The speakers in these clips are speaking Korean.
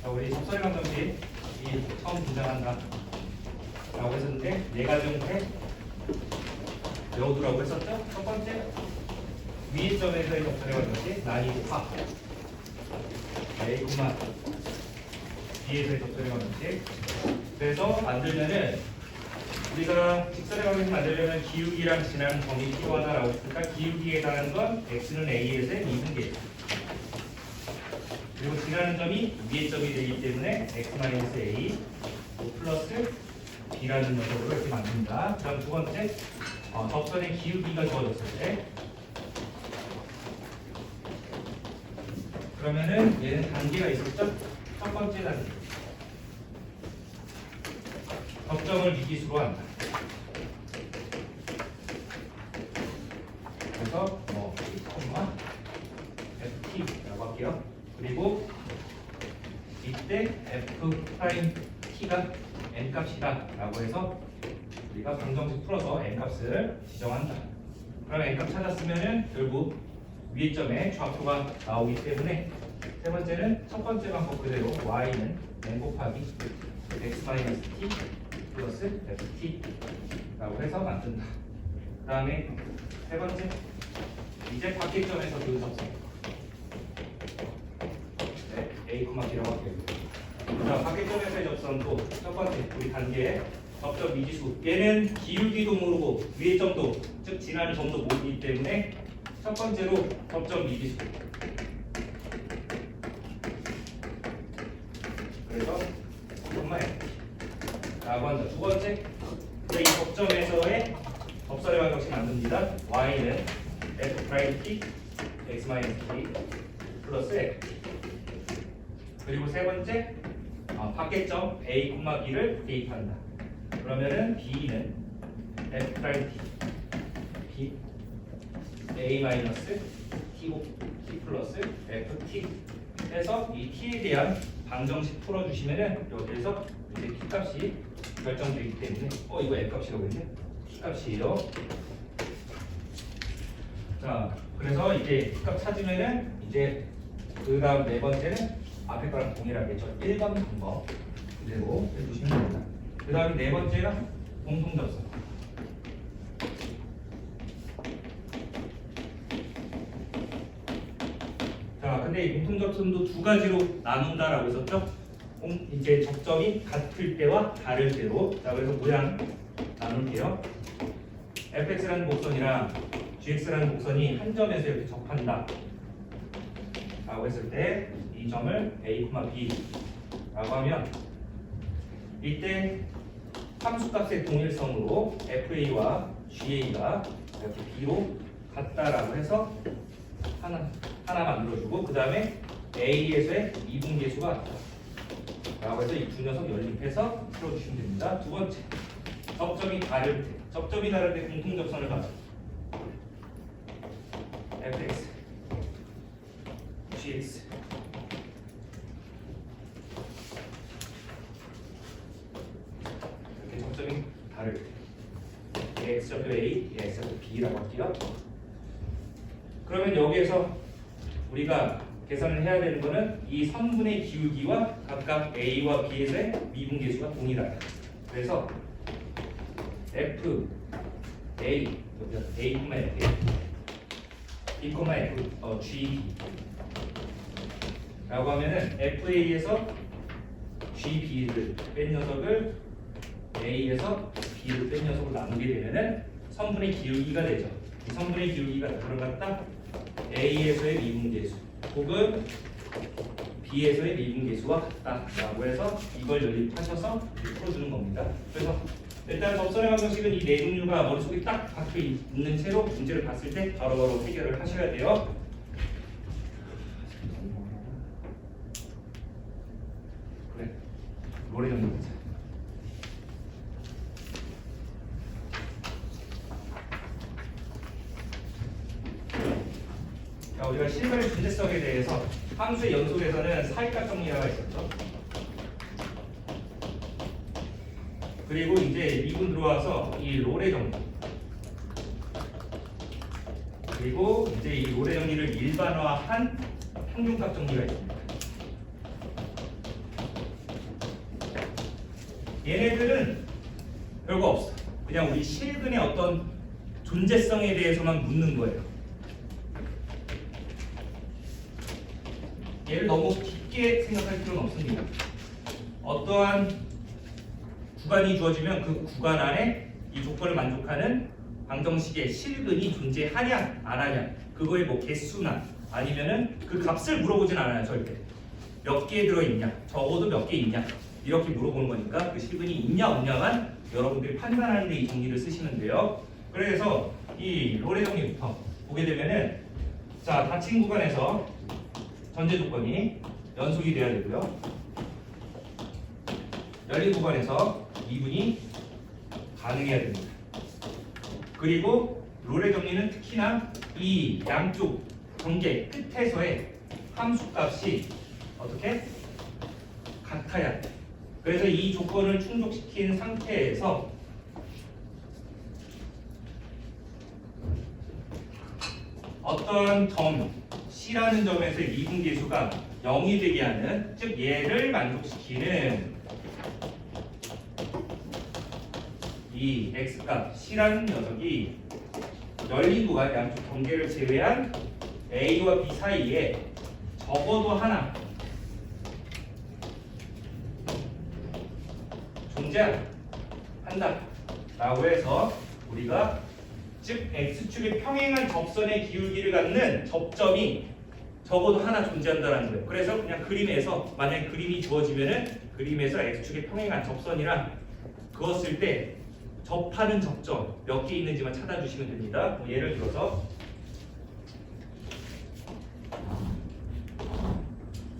자, 우리 접선의 방정식 이 처음 등장한다 라고 했었는데 네 가지 형태 외워두라고 했었죠? 첫 번째 위의 점에서의 접선의 방정식 난이 파 A, B에서의 접선의 방정식. 그래서 만들면은 우리가 직선의 방정식 만들려면 기울기랑 지나는 점이 필요하다라고 했으니까 기울기에 해당하는 건 x는 a에서의 미분계 그리고 지나는 점이 위의 점이 되기 때문에 x-a 플러스 b라는 녀석으로 이렇게 만듭니다. 그다음 두 번째 접선의 기울기가 주어졌을 때 그러면은 얘는 단계가 있었죠? 첫 번째 단계 접점을 미지수로 한다. 그래서 ft라고 할게요. 그리고 이때 f't가 n값이다 라고 해서 우리가 방정식 풀어서 n값을 지정한다. 그럼 n값 찾았으면은 결국 위의 점에 좌표가 나오기 때문에 세 번째는 첫 번째 방법 그대로 y는 n 곱하기 x-t 플러스 ft 라고 해서 만든다. 그 다음에 세 번째 이제 밖의점에서 그 접선 a,b라고 할게요. 자, 밖의점에서의 접선도 첫 번째 우리 단계에 접점 미지수 얘는 기울기도 모르고 위의 점도 즉 지나는 점도 모르기 때문에 첫 번째로 접점 미지수 그래서 정말 라고 한다. 두 번째 이 접점에서의 접선의 방정식 만듭니다. y는 f'(t) x-t 플러스 f 그리고 세 번째 밖의점 a, b를 대입한다. 그러면은 b는 f'(t) b a-t 플러스 ft 해서 이 t에 대한 방정식 풀어주시면은 여기에서 이제 t 값이 결정되기 때문에 이거 f 값이라고 했네. t 값이에요. 자, 그래서 이제 t 값 찾으면은 이제 그 다음 네 번째는 앞에 거랑 동일하게 저 1번 방법 그대로 해주시면 됩니다. 그 다음에 네 번째는 공통접선. 자, 근데 이 공통접선도 두 가지로 나눈다라고 했었죠? 이제 접점이 같을 때와 다를 때로. 자, 그래서 모양 나눌게요. fx라는 곡선이랑 gx라는 곡선이 한 점에서 이렇게 접한다 라고 했을 때 이 점을 a, b 라고 하면 이때 함수값의 동일성으로 fa와 ga가 이렇게 b로 같다라고 해서 하나 만들어주고 그 다음에 a에서의 미분계수가 같다 라고 해서 이 두 녀석 연립해서 풀어주시면 됩니다. 두 번째 접점이 다를 때 접점이 다를 때 공통접선을 가져 fx gx 이렇게 접점이 다를 때 x좌표 a, x좌표 b라고 할게요. 그러면 여기에서 우리가 계산을 해야 되는 거는 이 선분의 기울기와 각각 a와 b에서의 미분계수가 동일하다. 그래서 f a a, f b, f g 라고 하면은 fa에서 gb를 뺀 녀석을 a에서 b를 뺀 녀석을 나누게 되면은 선분의 기울기가 되죠. 이 선분의 기울기가 들어갔다 a에서의 미분계수 혹은 b에서의 미분계수와 같다라고 해서 이걸 연립하셔서 풀어주는 겁니다. 그래서 일단 접선의 방정식은 이 네 종류가 머릿속에 딱 박혀 있는 채로 문제를 봤을 때 바로바로 해결을 하셔야 돼요. 그래, 노래 좀 듣자. 자, 우리가 실근의 존재성에 대해서 함수의 연속에서는 사이값 정리가 있었죠. 그리고 이제 미분 들어와서 이 롤의 정리 그리고 이제 이 롤의 정리를 일반화한 평균값 정리가 있습니다. 얘네들은 별거 없어. 그냥 우리 실근의 어떤 존재성에 대해서만 묻는 거예요. 얘를 너무 깊게 생각할 필요는 없습니다. 어떠한 구간이 주어지면 그 구간 안에 이 조건을 만족하는 방정식의 실근이 존재하냐 안 하냐, 그거의 뭐 개수나 아니면은 그 값을 물어보진 않아요. 절대 몇 개 들어있냐, 적어도 몇 개 있냐, 이렇게 물어보는 거니까 그 실근이 있냐 없냐만 여러분들이 판단하는 데 이 정리를 쓰시면 돼요. 그래서 이 롤의 정리부터 보게 되면은, 자, 닫힌 구간에서 전제 조건이 연속이 돼야 되고요. 열린 구간에서 미분이 가능해야 됩니다. 그리고 롤의 정리는 특히나 이 양쪽 경계 끝에서의 함수값이 어떻게 같아야 돼. 그래서 이 조건을 충족시킨 상태에서 어떤 점 C라는 점에서의 미분계수가 0이 되게 하는, 즉 얘를 만족시키는 이 x값 C라는 녀석이 열린 구간 양쪽 경계를 제외한 A와 B 사이에 적어도 하나 존재한다 라고 해서 우리가, 즉 x축의 평행한 접선의 기울기를 갖는 접점이 적어도 하나 존재한다는 거예요. 그래서 그냥 그림에서, 만약에 그림이 주어지면은 그림에서 x축의 평행한 접선이랑 그었을 때 접하는 접점 몇 개 있는지만 찾아주시면 됩니다. 뭐 예를 들어서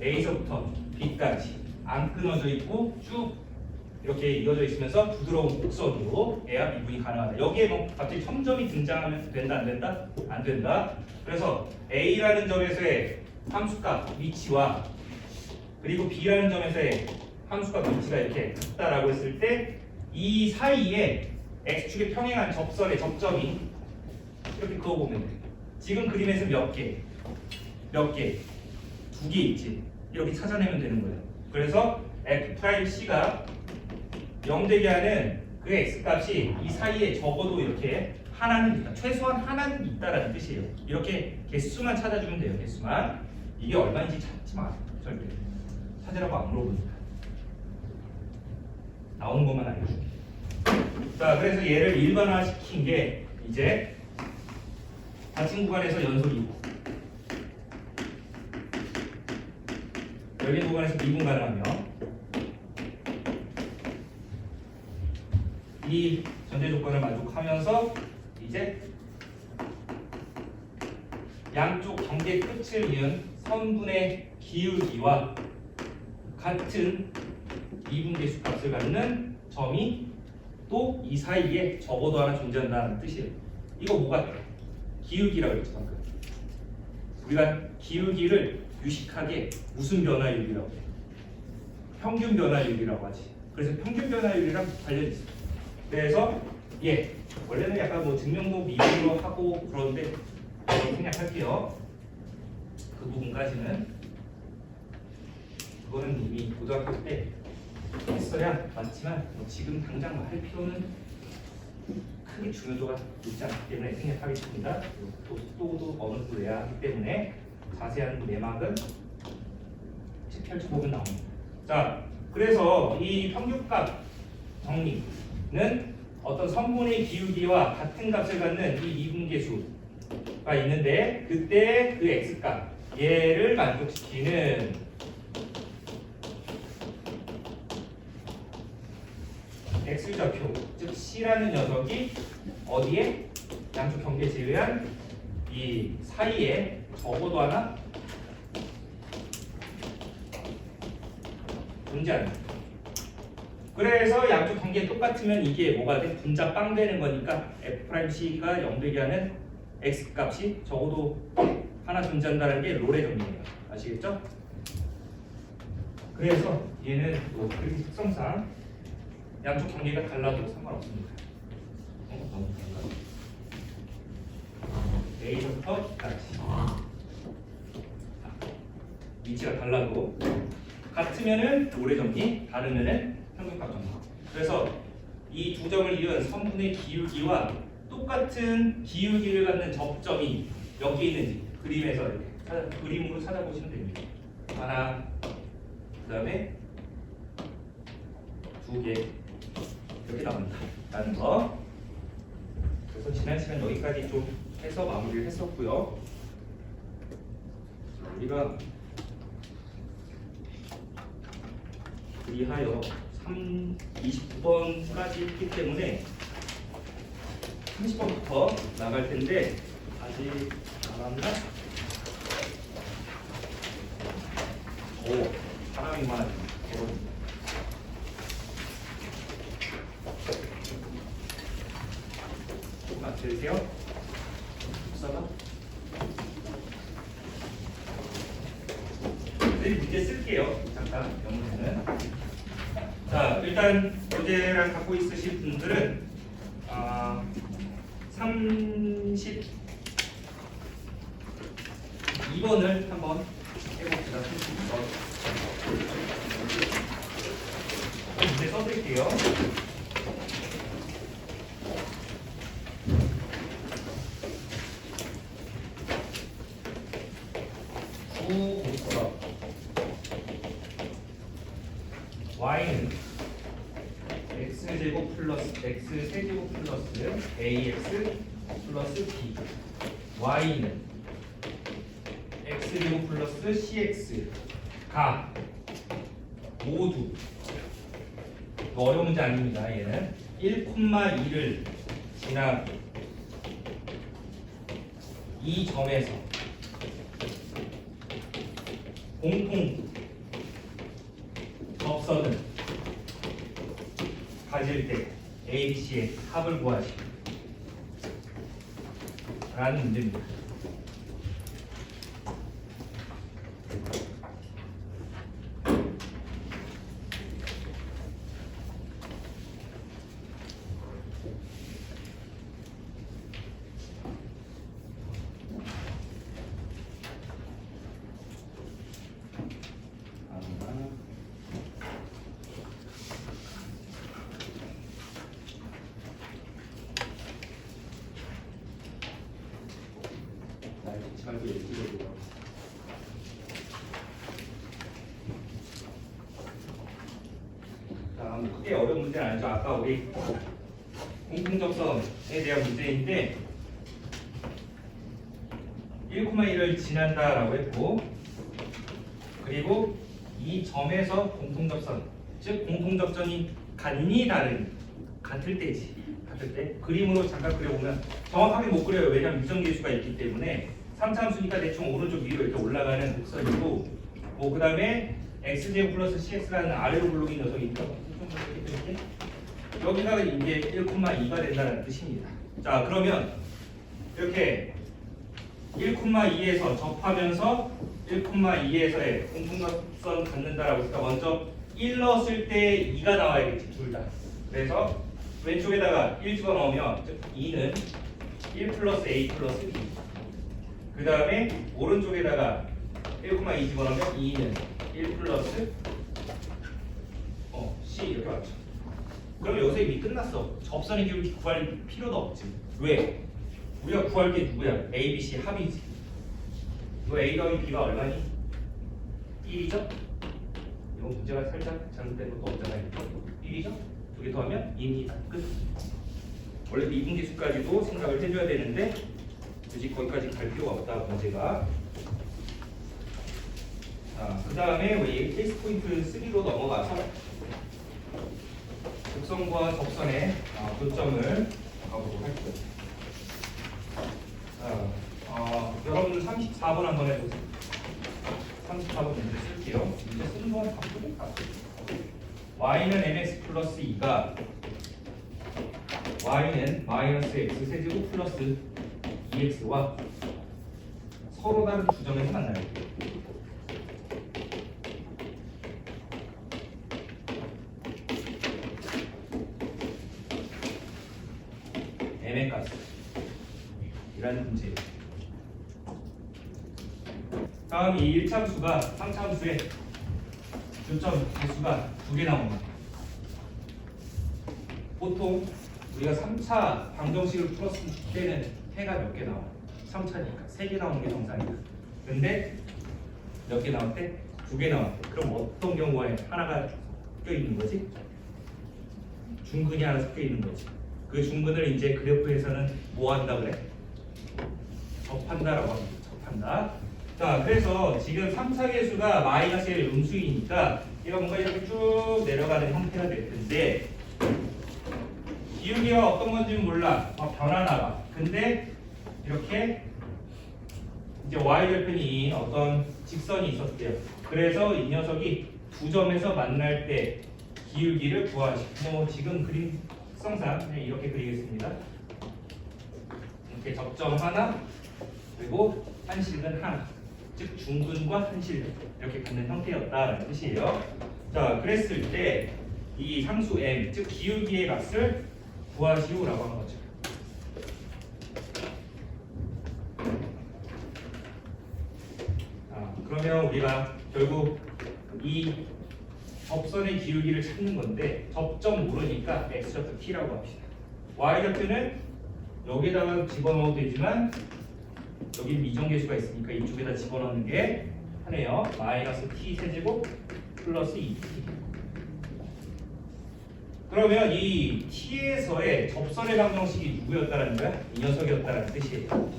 A서부터 B까지 안 끊어져 있고 쭉 이렇게 이어져 있으면서 부드러운 곡선으로 A와 미분이 가능하다. 여기에 뭐 갑자기 첨점이 등장하면 된다 안 된다? 안 된다. 그래서 A라는 점에서의 함수값 위치와 그리고 B라는 점에서의 함수값 위치가 이렇게 같다라고 했을 때 이 사이에 x축의 평행한 접선의 접점이 이렇게 그어보면 돼. 지금 그림에서 몇 개, 두 개 있지. 이렇게 찾아내면 되는 거예요. 그래서 f'C가 0 되게 하는 그 x값이 이 사이에 적어도 이렇게 하나는 있다. 최소한 하나는 있다라는 뜻이에요. 이렇게 개수만 찾아주면 돼요. 개수만. 이게 얼마인지 찾지 마. 절대. 찾으라고 안 물어보니까. 나오는 것만 알려줄게. 자, 그래서 얘를 일반화시킨 게 이제 닫힌 구간에서 연속이고 열린 구간에서 미분 가능하며 이 전제 조건을 만족하면서 이제 양쪽 경계 끝을 이은 선분의 기울기와 같은 미분계수 값을 갖는 점이 또 이 사이에 적어도 하나 존재한다는 뜻이에요. 이거 뭐 같아? 기울기라고 그랬죠 방금. 우리가 기울기를 유식하게 무슨 변화율이라고 해? 평균 변화율이라고 하지. 그래서 평균 변화율이랑 관련이 있어요. 그래서 원래는 약간 뭐 증명도 미분으로 하고 그러는데 생략할게요. 그 부분까지는. 그거는 이미 고등학교 때 했어야 맞지만 뭐 지금 당장 할 필요는 크게 중요도가 있지 않기 때문에 생략하겠습니다. 또도 어느 정도 내야 하기 때문에 자세한 내막은 책 펼쳐보면 나옵니다. 자, 그래서 이 평균값 정리는 어떤 선분의 기울기와 같은 값을 갖는 이 미분계수가 있는데, 그때 그 x값 얘를 만족시키는 x좌표, 즉 C라는 녀석이 어디에? 양쪽 경계 제외한 이 사이에 적어도 하나 존재한다. 그래서 양쪽 경계 똑같으면 이게 뭐가 돼? 분자 빵 되는 거니까 f'C가 0 되게 하는 x값이 적어도 하나 존재한다는 게 롤의 정리예요. 아시겠죠? 그래서 얘는 또 그림 특성상 양쪽 경계가 달라도 상관없습니다. 너무 달라요. A부터 B까지 위치가 달라도 같으면은 롤의 정리, 다르면은 평균값 정리. 그래서 이 두 점을 이은 선분의 기울기와 똑같은 기울기를 갖는 접점이 몇 개 있는지 그림에서 이렇게 그림으로 찾아보시면 됩니다. 하나, 그 다음에 두 개 이렇게 나온다 라는 거. 그래서 지난 시간 여기까지 좀 해서 마무리를 했었고요. 우리가 그리하여 29번까지 했기 때문에 30번부터 나갈 텐데 아직 남았나? 오, 사람이 많아요. 조금만 들으세요. 복사가. 네, 문제 쓸게요. 잠깐 영문에는. 자, 일단 교재를 갖고 있으신 분들은 32번을 한번 해봅시다. 32번. 문제 써드릴게요. 구곡선 y는 x제곱 플러스 x세제곱 플러스 ax 플러스 b, y는 x제곱 플러스 cx가 모두, 어려운 문제 아닙니다. 얘는 1,2를 지나 이 점에서 공통 접선을 가질 때 ABC의 합을 구하시오 라는 문제입니다. 크게 어려운 문제는 아니죠. 아까 우리 공통접선에 대한 문제인데 1,1을 지난다라고 했고, 그리고 이 점에서 공통접선, 즉 공통접선이 같니 다르니, 같을 때지. 같을 때 그림으로 잠깐 그려보면 정확하게 못 그려요. 왜냐하면 유전계수가 있기 때문에 3차함수니까 대충 오른쪽 위로 이렇게 올라가는 곡선이고, 뭐 그 다음에 x제곱 플러스 cx라는 아래로 굴러긴 녀석이 있죠. 여기가 이제 1,2가 된다는 뜻입니다. 자, 그러면 이렇게 1,2에서 접하면서 1,2에서의 공통접선 갖는다라고 했으니까 먼저 1 넣었을 때 2가 나와야겠지, 둘 다. 그래서 왼쪽에다가 1 집어넣으면 2는 1 플러스 a 플러스 b. 그 다음에 오른쪽에다가 1,2 집어넣으면 2는 1 플러스 C 이렇게 맞죠. 그럼 여기서 이미 끝났어. 접선의 기울기 구할 필요도 없지. 왜? 우리가 구할 게 누구야? A, B, C 합이지. 이거 A 더하기 B가 얼마니? 1이죠? 이거 문제가 살짝 잘못된 것도 없잖아요. 1이죠? 두 개 더하면 2입니다. 끝. 원래 미분계수까지도 생각을 해줘야 되는데 굳이 거기까지 갈 필요가 없다, 문제가. 그 다음에 우리 케이스 포인트 3로 넘어가서 곡선과 접선의 교점을 가보도록 할게요. 여러분 34번 한번 해보세요. 34번 문제 쓸게요. 문제 쓰는 동안 바꾸고 가세요. y는 mx 플러스 2가 y는 마이너스 x 세제곱 플러스 2x와 서로 다른 두 점에서 만나요. m의 값 이라는 문제예요. 다음 이 1차함수가 3차함수의 교점 개수가 2개 나옵니다. 보통 우리가 3차 방정식을 풀었을 때는 해가 몇 개 나와? 3차니까 3개 나오는 게 정상이야. 근데 몇 개 나올 때? 2개 나올 때. 그럼 어떤 경우에 하나가 섞여 있는 거지? 중근이 하나 섞여 있는 거지. 그 중근을 이제 그래프에서는 뭐 한다 그래? 접한다라고 합니다. 접한다. 자, 그래서 지금 3차 계수가 마이너스 1 음수이니까 얘가 뭔가 이렇게 쭉 내려가는 형태가 될 텐데 기울기가 어떤 건지는 몰라. 막 변하나 봐. 근데 이렇게 이제 y절편이 어떤 직선이 있었대요. 그래서 이 녀석이 두 점에서 만날 때 기울기를 구하시고 뭐 지금 그림 특성상 그냥 이렇게 그리겠습니다. 이렇게 접점 하나 그리고 한실근 하나, 즉 중근과 한실근 이렇게 갖는 형태였다라는 뜻이에요. 자, 그랬을 때 이 상수 m, 즉 기울기의 값을 구하시오라고 하는 거죠. 자, 그러면 우리가 결국 이 접선의 기울기를 찾는 건데 접점 모르니까 x좌표 t라고 합시다. y좌표는 여기다가 집어넣어도 되지만 여기 미정계수가 있으니까 이쪽에다 집어넣는 게 하네요. 마이너스 t 세제곱 플러스 2t. 그러면 이 t에서의 접선의 방정식이 누구였다라는 거야? 이 녀석이었다라는 뜻이에요.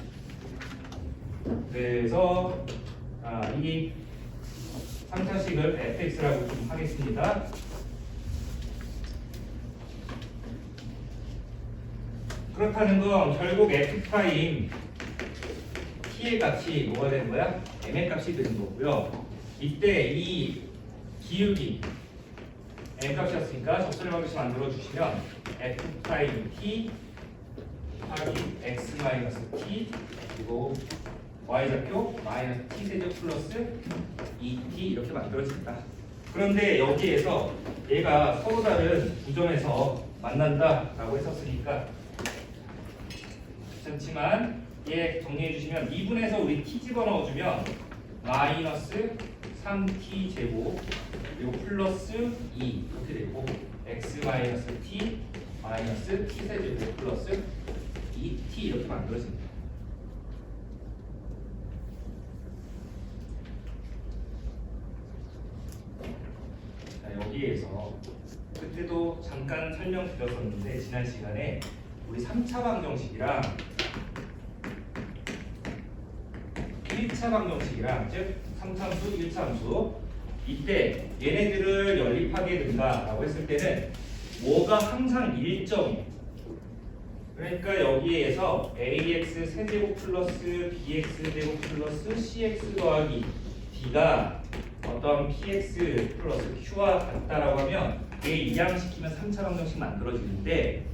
그래서 이 3차식을 fx라고 좀 하겠습니다. 그렇다는 건 결국 f 프라임 t의 값이 뭐가 되는 거야? m의 값이 되는 거고요. 이때 이 기울기 m 값이었으니까 접선의 방정식 만들어 주시면 f 프라임 t 하기 x 마이너스 t 그리고 y좌표 마이너스 t 세제곱 플러스 2t 이렇게 만들어진다. 그런데 여기에서 얘가 서로 다른 두 점에서 만난다라고 했었으니까 괜찮지만 얘 정리해 주시면 2분에서 우리 t 집어넣어 주면 마이너스 3t 제곱 그리고 플러스 2 이렇게 되고 x 마이너스 t 마이너스 t 세제곱 플러스 2t 이렇게 만들어집니다. 여기에서 그때도 잠깐 설명드렸었는데 지난 시간에 우리 3차 방정식이랑 1차 방정식이랑 즉 3차함수, 1차함수 이때 얘네들을 연립하게 된다라고 했을 때는 뭐가 항상 일정이에요. 그러니까 여기에서 ax 세제곱 플러스 bx 제곱 플러스 cx 더하기 d가 어떤 px 플러스 q와 같다라고 하면 얘 이항시키면 3차 방정식 만들어지는데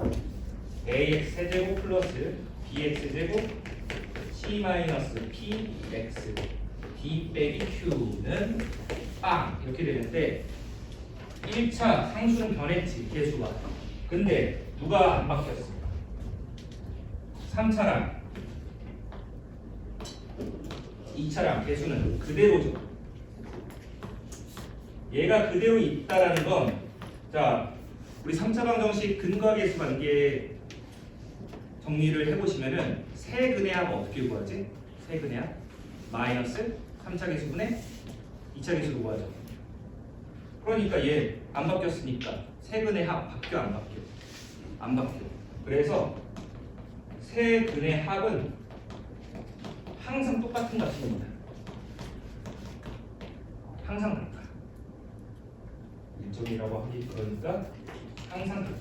ax 세제곱 플러스 bx 제곱 c 마이너스 px d 빼기 q는 빵 이렇게 되는데 1차 상수는 변했지 계수가. 근데 누가 안 바뀌었어? 3차랑 2차랑 계수는 그대로죠. 얘가 그대로 있다라는 건, 자, 우리 3차 방정식 근과 계수 관계 정리를 해보시면은 세근해하면 어떻게 구하지? 세근해하 마이너스 3차 계수분의 2차 계수로 구하죠. 그러니까 얘 안 바뀌었으니까 세근의 합 바뀌어 안 바뀌어? 안 바뀌어. 그래서 세근의 합은 항상 똑같은 값입니다. 항상 같다. 일정이라고 하기 그러니까 항상 같다.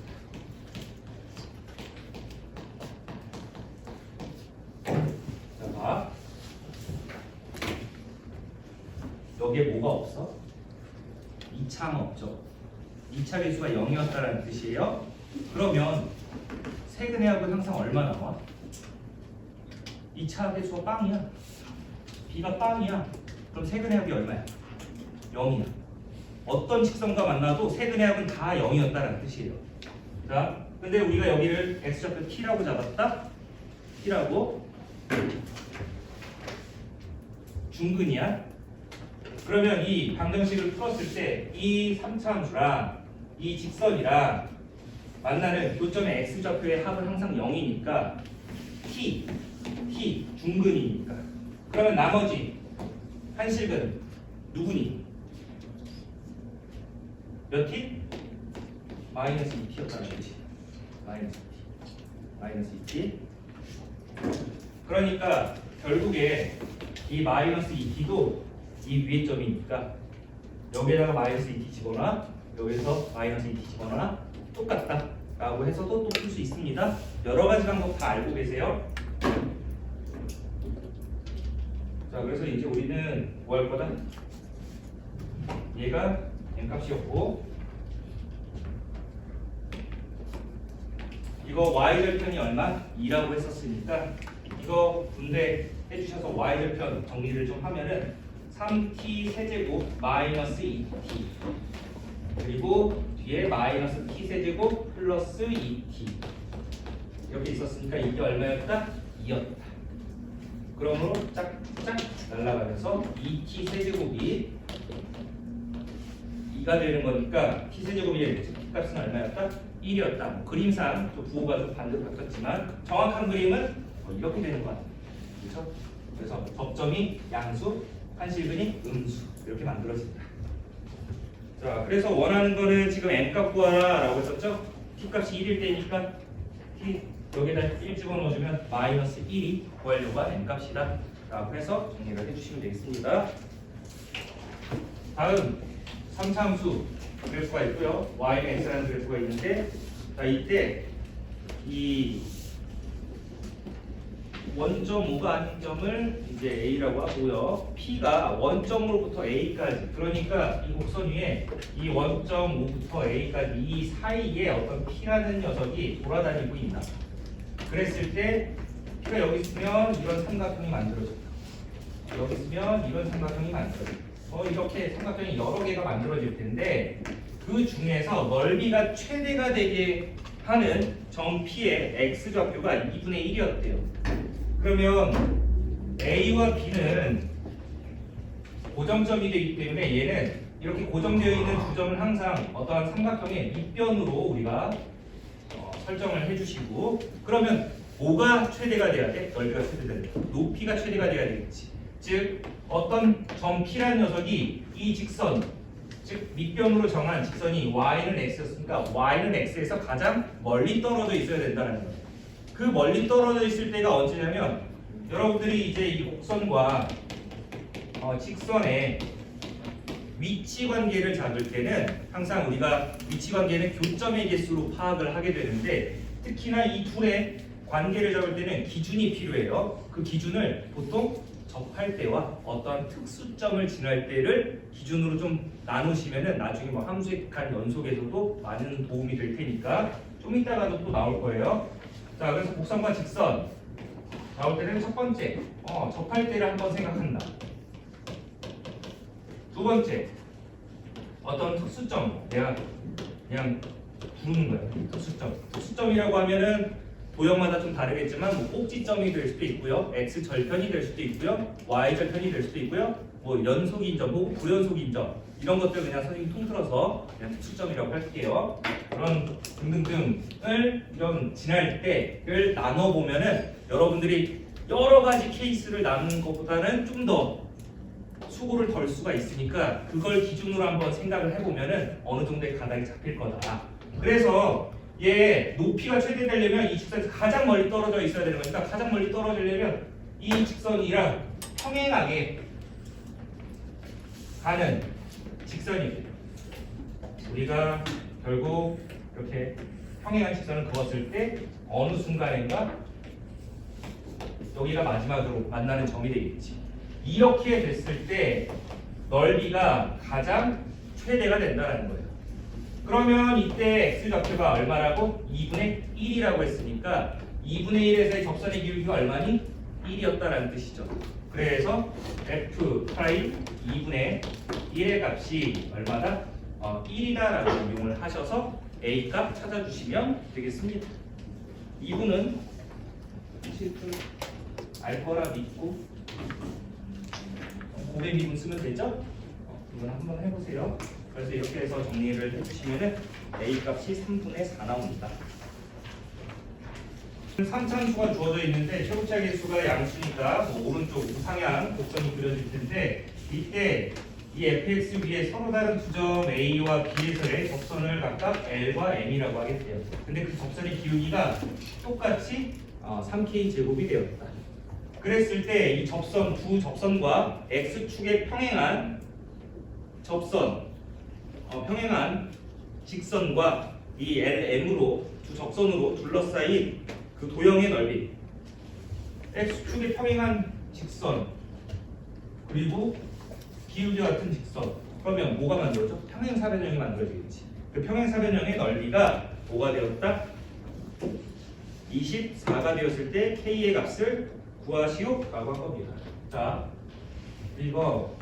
자, 봐. 여기에 뭐가 없어? 2차는 없죠. 2차 계수가 0이었다는 뜻이에요. 그러면 세근의 합은 항상 얼마 나와? 2차 계수가 빵이야. b가 빵이야. 그럼 세근의 합이 얼마야? 0이야. 어떤 직선과 만나도 세근의 합은 다 0이었다는 뜻이에요. 자, 근데 우리가 여기를 x좌표 t라고 잡았다. t라고 중근이야. 그러면 이 방정식을 풀었을 때 이 3차 함수랑 이 직선이랑 만나는 교점의 x좌표의 합은 항상 0이니까 t 중근이니까. 그러면 나머지 한식은 누구니? 몇 t? 마이너스 2t였다는 거지. 마이너스 2t. 그러니까 결국에 이 마이너스 2t도 이 위의 점이니까 여기에다가 마이너스 2t 집어넣어, 여기서 마이너스 2t 집어넣어, 똑같다 라고 해서도 또 풀 수 있습니다. 여러 가지 방법 다 알고 계세요. 자, 그래서 이제 우리는 뭐 할 거다? 얘가 n값이었고 이거 y절편이 얼마? 2라고 했었으니까 이거 분배 해주셔서 y절편 정리를 좀 하면은 3t 세제곱 마이너스 2t 그리고 뒤에 마이너스 t 세제곱 플러스 2t 이렇게 있었으니까 이게 얼마였다? 2였다. 그러므로 짝짝 날아가면서 2t 세제곱이 2가 되는 거니까 t 세제곱이 t 값은 얼마였다? 1이었다. 뭐 그림상 좀 부호가 좀 반대로 바뀌었지만 정확한 그림은 이렇게 되는 거 같아요. 그렇죠? 그래서 접점이 양수, 한실근이 음수 이렇게 만들어진다. 자, 그래서 원하는 거는 지금 n값 구하라 라고 했었죠? t값이 1일 때니까 t 여기다 1 집어넣어주면 마이너스 1이 구하려고 n값이다 라고 해서 정리를 해주시면 되겠습니다. 다음 3차함수 그래프가 있고요. y는 x라는 그래프가 있는데 자, 이때 이 원점 5가 아닌 점을 이제 a라고 하고요. p가 원점으로부터 a까지 그러니까 이 곡선 위에 이 원점 5부터 a까지 이 사이에 어떤 p라는 녀석이 돌아다니고 있다. 그랬을 때 p가 여기 있으면 이런 삼각형이 만들어져요. 여기 있으면 이런 삼각형이 만들어져요. 이렇게 삼각형이 여러 개가 만들어질 텐데 그 중에서 넓이가 최대가 되게 하는 점 P의 x좌표가 2분의 1이었대요. 그러면 A와 B는 고정점이 되기 때문에 얘는 이렇게 고정되어 있는 두 점을 항상 어떠한 삼각형의 밑변으로 우리가 설정을 해주시고 그러면 뭐가 최대가 돼야 돼? 넓이가 최대가 돼. 높이가 최대가 돼야 되겠지. 즉 어떤 점 P라는 녀석이 이 직선 즉 밑변으로 정한 직선이 y는 x였으니까 y는 x에서 가장 멀리 떨어져 있어야 된다는 거예요. 그 멀리 떨어져 있을 때가 언제냐면 여러분들이 이제 이 곡선과 직선의 위치 관계를 잡을 때는 항상 우리가 위치 관계는 교점의 개수로 파악을 하게 되는데 특히나 이 둘의 관계를 잡을 때는 기준이 필요해요. 그 기준을 보통 접할 때와 어떤 특수점을 지날 때를 기준으로 좀 나누시면은 나중에 뭐 함수의 연속에서도 많은 도움이 될 테니까 좀 이따가도 또 나올 거예요. 자, 그래서 곡선과 직선 나올 때는 첫 번째 접할 때를 한번 생각한다. 두 번째 어떤 특수점 내가 그냥 부르는 거예요. 특수점이라고 하면은 도형마다 좀 다르겠지만 뭐 꼭지점이 될 수도 있고요, x 절편이 될 수도 있고요, y 절편이 될 수도 있고요, 뭐 연속인점 혹은 부연속인점 이런 것들 그냥 선생님 통틀어서 그냥 특수점이라고 할게요. 그런 등등등을 이런 지날 때를 나눠 보면은 여러분들이 여러 가지 케이스를 나누는 것보다는 좀 더 수고를 덜 수가 있으니까 그걸 기준으로 한번 생각을 해보면은 어느 정도의 가닥이 잡힐 거다. 그래서 얘 높이가 최대되려면 이 직선에서 가장 멀리 떨어져 있어야 되는 거니까 가장 멀리 떨어지려면 이 직선이랑 평행하게 가는 직선이 돼요. 우리가 결국 이렇게 평행한 직선을 그었을 때 어느 순간인가 여기가 마지막으로 만나는 점이 되겠지. 이렇게 됐을 때 넓이가 가장 최대가 된다는 거예요. 그러면 이때 x좌표가 얼마라고? 2분의 1이라고 했으니까 2분의 1에서의 접선의 기울기가 얼마니? 1이었다라는 뜻이죠. 그래서 f 프라임 2분의 1의 값이 얼마다? 1이다라고 이용을 하셔서 a 값 찾아주시면 되겠습니다. 2분은 알 거라 믿고 곱의 미분 쓰면 되죠? 이건 한번 해보세요. 그래서 이렇게 해서 정리를 해주시면은 a 값이 3분의 4 나옵니다. 3참수가 주어져 있는데 최고차 개수가 양수니까 뭐 오른쪽 우상향 곡선이 그려질 텐데 이때 이 fx 위에 서로 다른 두 점 a와 b에서의 접선을 각각 l과 m이라고 하겠대요. 근데 그 접선의 기울기가 똑같이 3k 제곱이 되었다. 그랬을 때 이 접선 두 접선과 x축에 평행한 접선 평행한 직선과 이 LM으로 두 접선으로 둘러싸인 그 도형의 넓이 x축에 평행한 직선 그리고 기울기 같은 직선 그러면 뭐가 만들어져? 평행사변형이 만들어지겠지. 그 평행사변형의 넓이가 뭐가 되었다? 24가 되었을 때 k의 값을 구하시오 라고 한 겁니다. 자 이거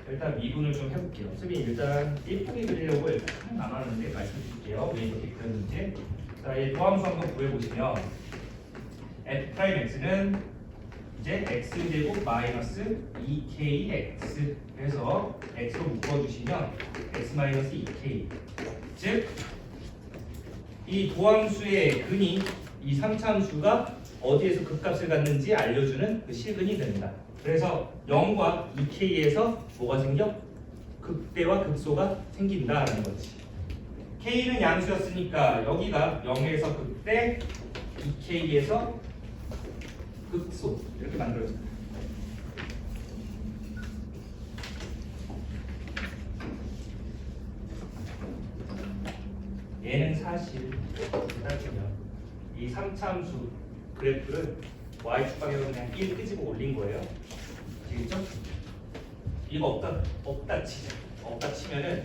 일단 미분을 좀 해볼게요. 선생님 일단 예쁘게 그리려고 일단 나눴는데 말씀드릴게요. 왜 이렇게 그렸는지. 자, 이 도함수 한번 구해보시면 f'x는 이제 x제곱 마이너스 2kx 그래서 x로 묶어주시면 x 마이너스 2k 즉 이 도함수의 근이 이 3차함수가 어디에서 극값을 갖는지 알려주는 그 실근이 됩니다. 그래서 0과 2k에서 뭐가 생겨? 극대와 극소가 생긴다라는 거지. k는 양수였으니까 여기가 0에서 극대, 2k에서 극소 이렇게 만들어집니다. 얘는 사실 따지면 이 3차함수 그래프를 y축 방향으로 그냥 1 끄집어 올린 거예요. 아시겠죠? 이거 없다 치자. 없다 치면은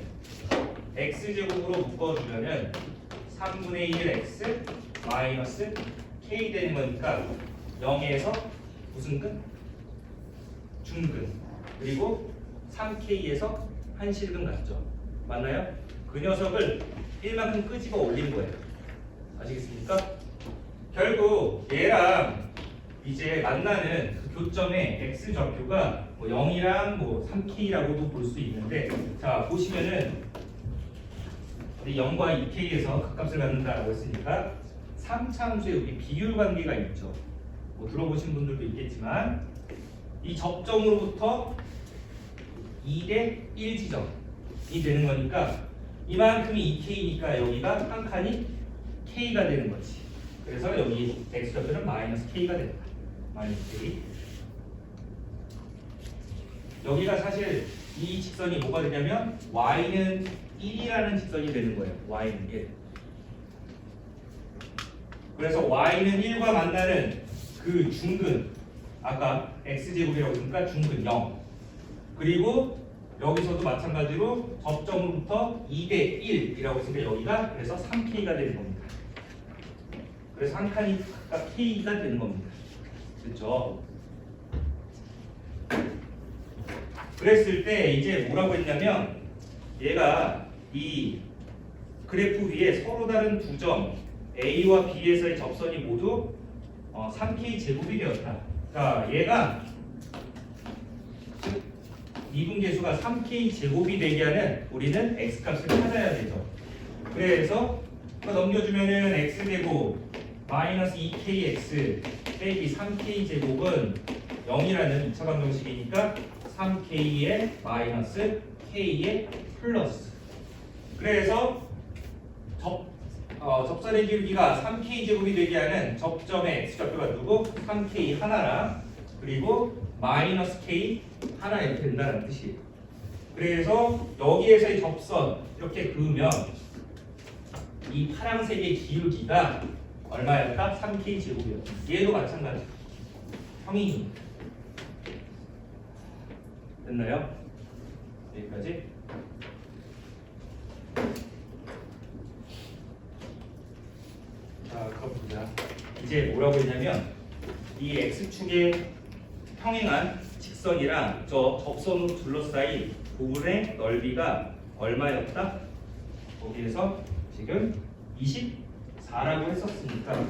x제곱으로 묶어주면은 3분의 1 x 마이너스 k 되는 거니까 0에서 무슨 근? 중근. 그리고 3k에서 한실근 같죠? 맞나요? 그 녀석을 1만큼 끄집어 올린 거예요. 아시겠습니까? 결국 얘랑 이제 만나는 그 교점의 x 좌표가 뭐 0이랑 뭐 3k라고도 볼 수 있는데 자 보시면은 우리 0과 2k에서 극값을 갖는다라고 했으니까 3차함수에 우리 비율 관계가 있죠. 뭐 들어보신 분들도 있겠지만 이 접점으로부터 2대 1 지점이 되는 거니까 이만큼이 2k니까 여기가 한 칸이 k가 되는 거지. 그래서 여기 x좌표는 마이너스 k가 된다. 마이너스 k. 여기가 사실 이 직선이 뭐가 되냐면 y는 1이라는 직선이 되는 거예요. y는 1. 그래서 y는 1과 만나는 그 중근 아까 x제곱이라고 했으니까 중근 0. 그리고 여기서도 마찬가지로 접점으로부터 2대 1이라고 했으니까 여기가 그래서 3k가 되는 겁니다. 그래서 한 칸이 각각 k가 되는 겁니다. 그렇죠? 그랬을 때 이제 뭐라고 했냐면 얘가 이 그래프 위에 서로 다른 두 점 A와 B에서의 접선이 모두 3k 제곱이 되었다. 자, 얘가 미분계수가 3k 제곱이 되게 하는 우리는 x 값을 찾아야 되죠. 그래서 넘겨주면은 x 제곱 마이너스 2kx 빼기 3k 제곱은 0이라는 2차 방정식이니까 3k의 마이너스 k의 플러스. 그래서 접선의 기울기가 3k 제곱이 되게 하는 접점의 x좌표가 누구? 3k 하나랑 그리고 마이너스 k 하나 이렇게 된다는 뜻이에요. 그래서 여기에서의 접선 이렇게 그으면 이 파란색의 기울기가 얼마였다? 3k 제곱이었다. 얘도 마찬가지. 평행입니다. 됐나요? 여기까지. 자, 그럼 보자. 이제 뭐라고 했냐면 이 x축에 평행한 직선이랑 저 접선으로 둘러싸인 부분의 넓이가 얼마였다? 거기에서 지금 24라고 했었으니까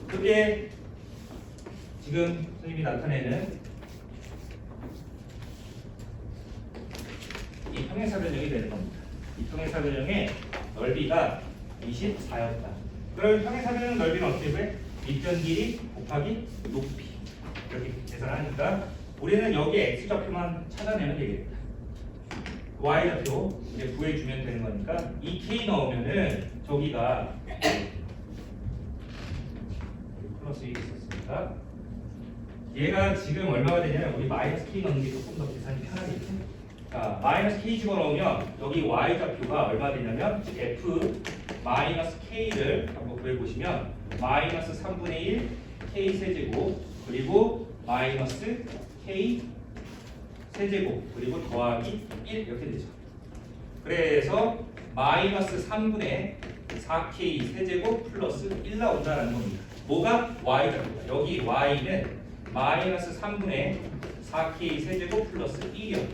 그게 지금 선생님이 나타내는 이 평행사변형이 되는 겁니다. 이 평행사변형의 넓이가 24였다. 그럼 평행사변형 넓이는 어떻게 돼? 밑변 길이 곱하기 높이 이렇게 계산하니까 우리는 여기에 x좌표만 찾아내면 되겠다. y좌표 이제 구해주면 되는 거니까 이 k 넣으면은 저기가 플러스 1이 있었으니까 얘가 지금 얼마가 되냐면 우리 마이너스 k 넣는 게 조금 더 계산이 편하겠지. 자, 마이너스 k 집어넣으면 여기 y좌표가 얼마 되냐면 f 마이너스 k를 한번 구해보시면 마이너스 3분의 1 k 세제곱 그리고 마이너스 k 세제곱 그리고 더하기 1 이렇게 되죠. 그래서 마이너스 3분의 4k 세제곱 플러스 1 나온다는 겁니다. 뭐가? y좌표다. 여기 y는 마이너스 3분의 4k 세제곱 플러스 1이었다.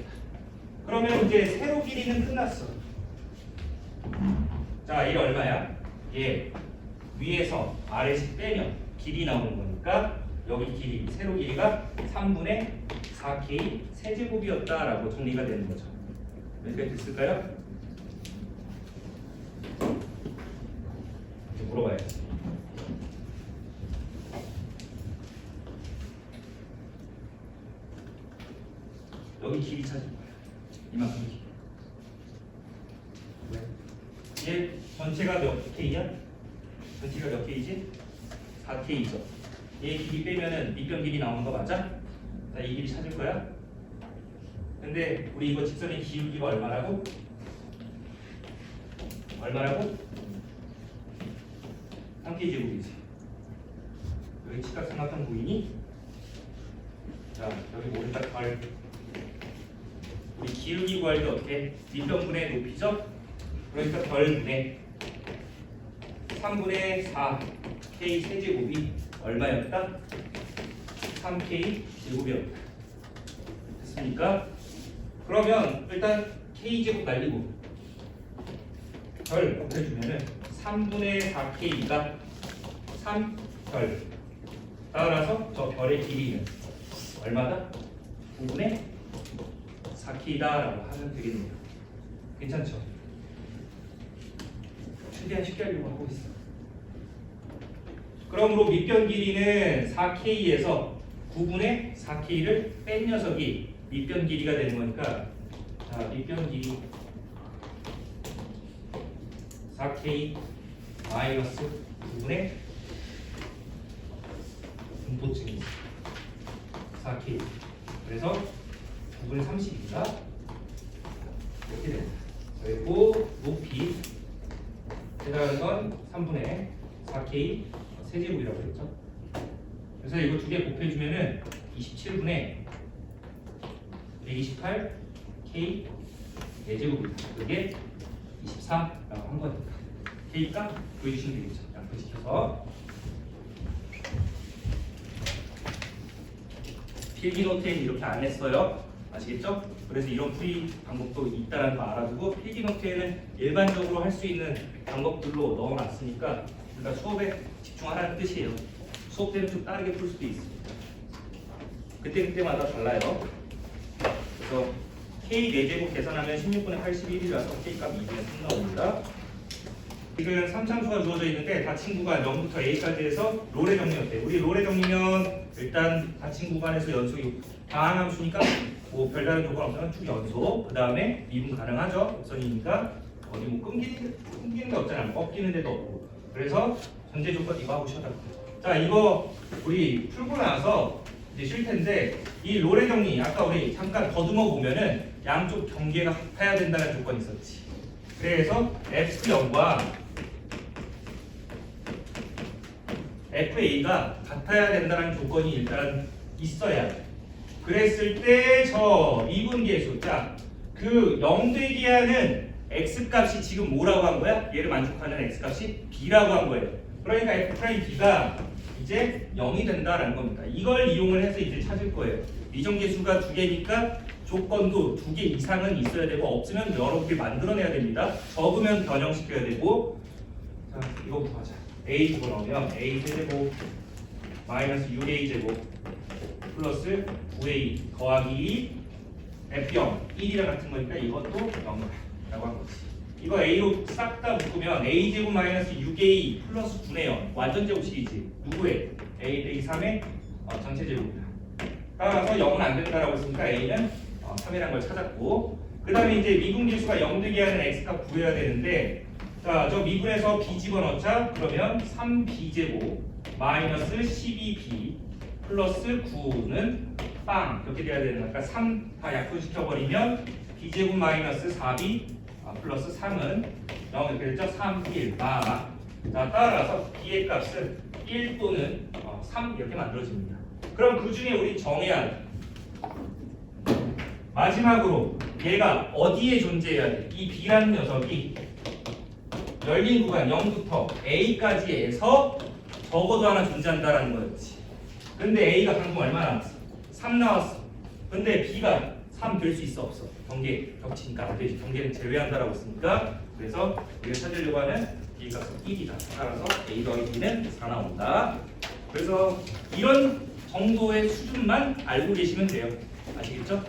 그러면 이제 세로 길이는 끝났어. 자, 이게 얼마야? 얘 위에서 아래씩 빼면 길이 나오는 거니까 여기 길이, 세로 길이가 3분의 4k 세제곱이었다라고 정리가 되는 거죠. 이렇게 됐을까요? 이제 물어봐야지. 여기 길이 찾을 거야. 이만큼 길이. 왜? 얘 전체가 몇 k야? 전체가 몇 k지? 4k죠. 얘 길이 빼면은 밑변 길이 나오는 거 맞아? 자, 이 길이 찾을 거야. 근데 우리 이거 직선의 기울기가 얼마라고? 얼마라고? 3k 제곱이지. 여기 직각삼각형 부인이 자, 여기 모른다 괄. 우리 기울기 구할 때 어떻게? 밑변분의 높이죠? 그러니까 별분의 3분의 4 k 세제곱이 얼마였다? 3k 제곱이었다. 됐습니까? 그러면 일단 k 제곱 날리고 별 곱해주면은 3분의 4k가 3별. 따라서 저 별의 길이는 얼마다? 9분의 4k다라고 하면 되겠네요. 괜찮죠? 최대한 쉽게 하려고 하고 있어. 그러므로 밑변 길이는 4k에서 9분의 4k를 뺀 녀석이 밑변 길이가 되는 거니까 자, 밑변 길이 4k 마이너스 9분의 분포증이 4k 그래서 9분의 30입니다. 이렇게 됩니다. 그리고 높이 계산하는 건 3분의 4k 세제곱이라고 했죠. 그래서 이거 두 개 곱해주면은 27분의 128k 4제곱입니다. 그게 24라고 한 거니까 k값 구해주시면 되겠죠. 양표시켜서 필기 노트에는 이렇게 안 했어요. 아시겠죠? 그래서 이런 풀이 방법도 있다는 거 알아두고 필기 노트에는 일반적으로 할 수 있는 방법들로 넣어놨으니까 그러니까 수업에 집중하라는 뜻이에요. 수업 때는 좀 다르게 풀 수도 있습니다. 그때마다 달라요. 그래서 k 4제곱 계산하면 16분의 81이라서 k 값이 2분의 3 나옵니다. 지금 3참수가 주어져 있는데 닫힌 구간 0부터 a까지 해서 롤의 정리였대요. 우리 롤의 정리면 일단 닫힌 구간에서 연속이 다항함수니까 뭐 별다른 조건 없으면 축 연속 그 다음에 미분 가능하죠. 곡선이니까 어디 뭐 끊기는 게 없잖아요. 꺾이는 데도 없고 그래서 전제 조건 이거 하고 쉬었다. 자, 이거 우리 풀고 나서 이제 쉴 텐데 이 롤의 정리 아까 우리 잠깐 더듬어 보면은 양쪽 경계가 같아야 된다는 조건이 있었지. 그래서 F0과 FA가 같아야 된다는 조건이 일단 있어야 돼. 그랬을 때 저 미분계수 자, 그 0 되게 하는 X값이 지금 뭐라고 한 거야? 얘를 만족하는 X값이 B라고 한 거예요. 그러니까 F'B가 이제 0이 된다라는 겁니다. 이걸 이용을 해서 이제 찾을 거예요. 미정계수가 2개니까 조건도 2개 이상은 있어야 되고 없으면 여러 개 만들어내야 됩니다. 적으면 변형시켜야 되고 자, 이거 구하자. A 집어넣으면 A 세제곱 마이너스 6A 제곱 플러스 9A 더하기 F0 1이랑 같은 거니까 이것도 0이라고 한 거지. 이거 a로 싹 다 묶으면 a제곱 마이너스 6a 플러스 9네 0 완전 제곱식이지. 누구의? a 빼기 3의 전체 제곱이다. 따라서 0은 안 된다라고 했으니까 a는 3이라는 걸 찾았고, 그 다음에 이제 미분계수가 0 되게 하는 x값 구해야 되는데, 자, 저 미분에서 b 집어넣자. 그러면 3b제곱 마이너스 12b 플러스 9는 빵 이렇게 돼야 되는 거니까 3 다 약분시켜버리면 b제곱 마이너스 4b 플러스 3은 0 이렇게 됐죠? 3, 1, 자, 따라서 b의 값은 1 또는 3 이렇게 만들어집니다. 그럼 그 중에 우리 정해야 돼. 마지막으로 얘가 어디에 존재해야 돼? 이 b라는 녀석이 열린 구간 0부터 a까지에서 적어도 하나 존재한다라는 거였지. 근데 a가 방금 얼마 나왔어? 3 나왔어. 근데 b가 3 될 수 있어 없어? 경계 겹치니까 안 되지. 경계는 제외한다라고 했으니까, 그래서 우리가 찾으려고 하는 b 값은 1이다. 따라서 a 더하기 b는 4 나온다. 그래서 이런 정도의 수준만 알고 계시면 돼요. 아시겠죠?